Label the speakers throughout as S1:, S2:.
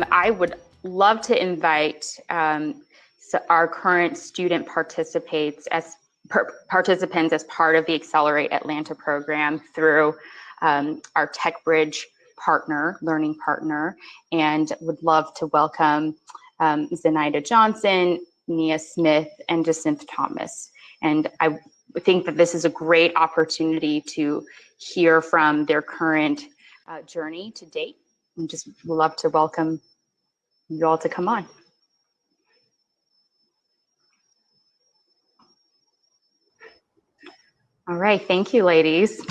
S1: I would love to invite our current student participants as part of the Accelerate Atlanta program through our Tech Bridge learning partner, and would love to welcome Zenaida Johnson, Nia Smith, and Jacinth Thomas. And I think that this is a great opportunity to hear from their current journey to date. And just would love to welcome you all to come on. All right, thank you, ladies.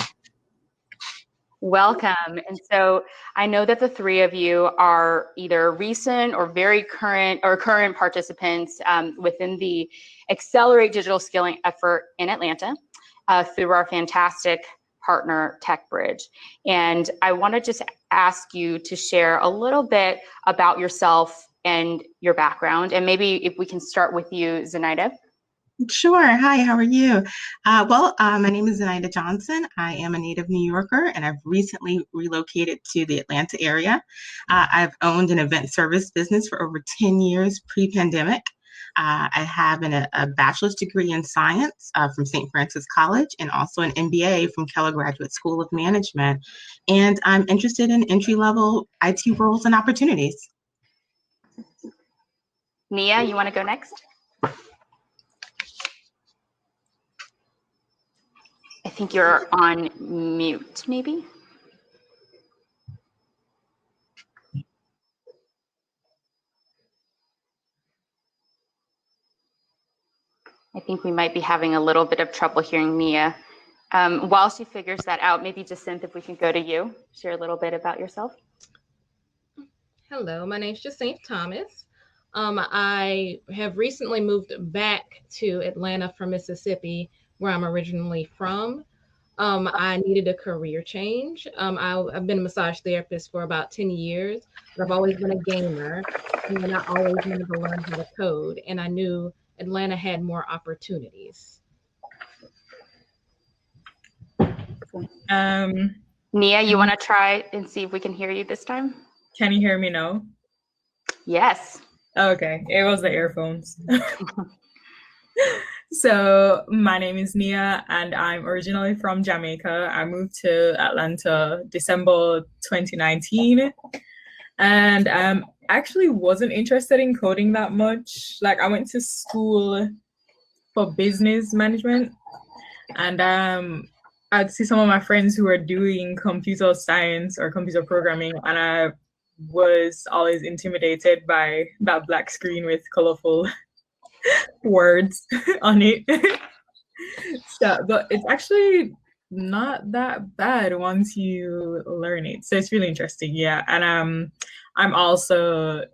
S1: Welcome. And so I know that the three of you are either recent or very current participants within the Accelerate Digital Skilling effort in Atlanta through our fantastic partner, Tech Bridge. And I want to just ask you to share a little bit about yourself and your background. And maybe if we can start with you, Zenaida.
S2: Sure. Hi, how are you? My name is Zenaida Johnson. I am a native New Yorker, and I've recently relocated to the Atlanta area. I've owned an event service business for over 10 years pre-pandemic. I have a bachelor's degree in science from St. Francis College, and also an MBA from Keller Graduate School of Management. And I'm interested in entry-level IT roles and opportunities.
S1: Nia, you want to go next? I think you're on mute, maybe. I think we might be having a little bit of trouble hearing Nia. While she figures that out, maybe Jacinth, if we can go to you, share a little bit about yourself.
S3: Hello, my name is Jacinth Thomas. I have recently moved back to Atlanta from Mississippi, where I'm originally from. I needed a career change. I've been a massage therapist for about 10 years, but I've always been a gamer, and I always wanted to learn how to code, and I knew Atlanta had more opportunities.
S1: Nia, you want to try and see if we can hear you this time?
S4: Can you hear me now?
S1: Yes.
S4: Okay, it was the earphones. So my name is Nia, and I'm originally from Jamaica. I moved to Atlanta December 2019, and actually wasn't interested in coding that much. Like, I went to school for business management, and I'd see some of my friends who were doing computer science or computer programming, and I was always intimidated by that black screen with colorful words on it. So, but it's actually not that bad once you learn it. So it's really interesting, yeah. And I'm also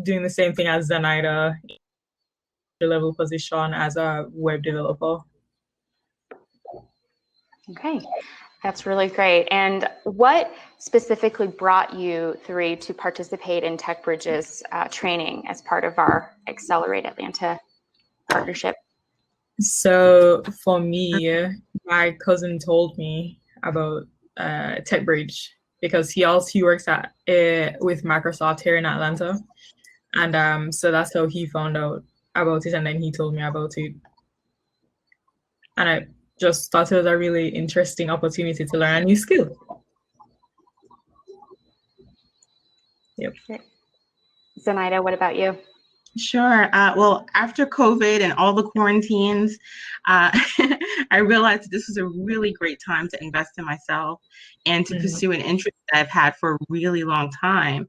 S4: doing the same thing as Zenaida, level position as a web developer.
S1: Okay, that's really great. And what specifically brought you three to participate in Tech Bridge's training as part of our Accelerate Atlanta partnership?
S4: So for me, my cousin told me about Tech Bridge because he works at with Microsoft here in Atlanta, and so that's how he found out about it, and then he told me about it, and I just thought it was a really interesting opportunity to learn a new skill. Yep.
S1: Zenaida, what about you?
S2: Sure. Well, after COVID and all the quarantines, I realized this was a really great time to invest in myself and to pursue an interest that I've had for a really long time.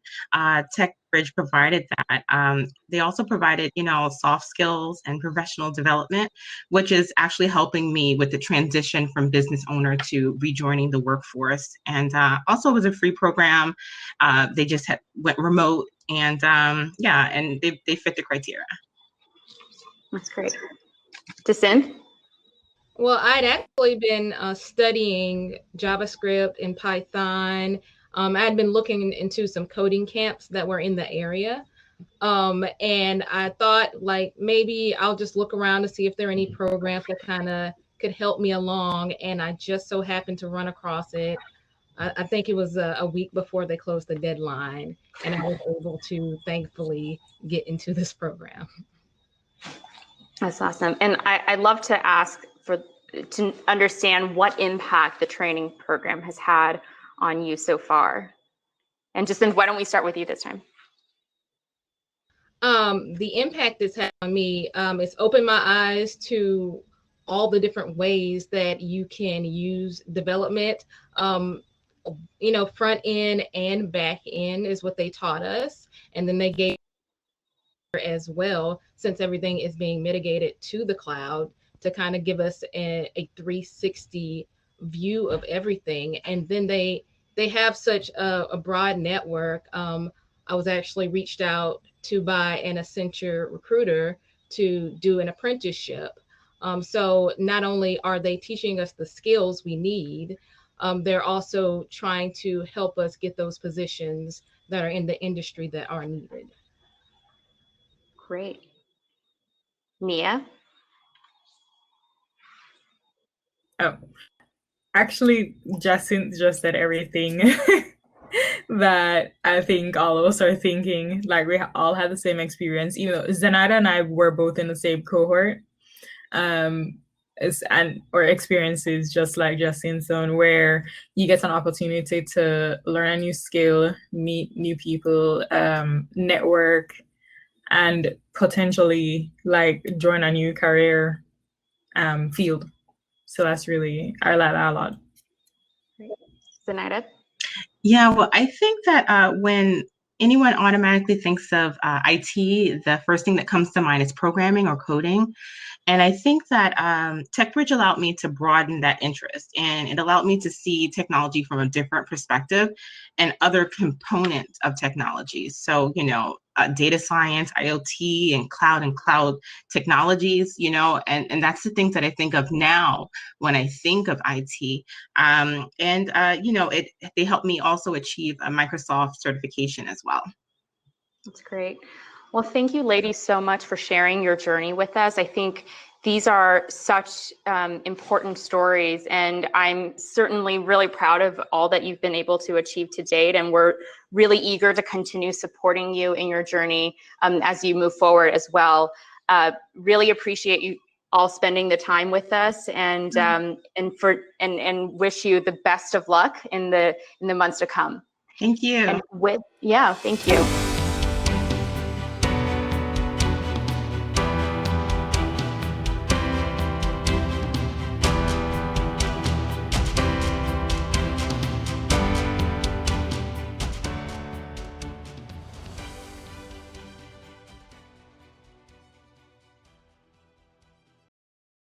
S2: Tech Bridge provided that. They also provided, soft skills and professional development, which is actually helping me with the transition from business owner to rejoining the workforce. And also it was a free program. They just went remote. And and they fit the criteria.
S1: That's great. Jacinth?
S3: Well, I'd actually been studying JavaScript and Python. I'd been looking into some coding camps that were in the area. And I thought, like, maybe I'll just look around to see if there are any programs that kind of could help me along. And I just so happened to run across it. I think it was a week before they closed the deadline, and I was able to thankfully get into this program.
S1: That's awesome. And I'd love to ask to understand what impact the training program has had on you so far. And Jacinth, why don't we start with you this time?
S3: The impact it's had on me, it's opened my eyes to all the different ways that you can use development. Front end and back end is what they taught us. And then they gave as well, since everything is being mitigated to the cloud, to kind of give us a 360 view of everything. And then they have such a broad network. I was actually reached out to by an Accenture recruiter to do an apprenticeship. So not only are they teaching us the skills we need, they're also trying to help us get those positions that are in the industry that are needed.
S1: Great. Nia?
S4: Oh, actually, Jacinth just said everything that I think all of us are thinking. Like, we all had the same experience, even though Zenaida and I were both in the same cohort. Or experiences just like Jacinth's own, where you get an opportunity to learn a new skill, meet new people, network, and potentially like join a new career field. So that's really, I like that a lot.
S1: Zenaida?
S2: Yeah, well, I think that when anyone automatically thinks of IT, the first thing that comes to mind is programming or coding. And I think that TechBridge allowed me to broaden that interest, and it allowed me to see technology from a different perspective and other components of technology. So, data science, IoT, and cloud technologies, and that's the things that I think of now when I think of IT. They helped me also achieve a Microsoft certification as well.
S1: That's great. Well, thank you, ladies, so much for sharing your journey with us. I think these are such important stories, and I'm certainly really proud of all that you've been able to achieve to date. And we're really eager to continue supporting you in your journey as you move forward as well. Really appreciate you all spending the time with us, and wish you the best of luck in the months to come.
S2: Thank you.
S1: And thank you.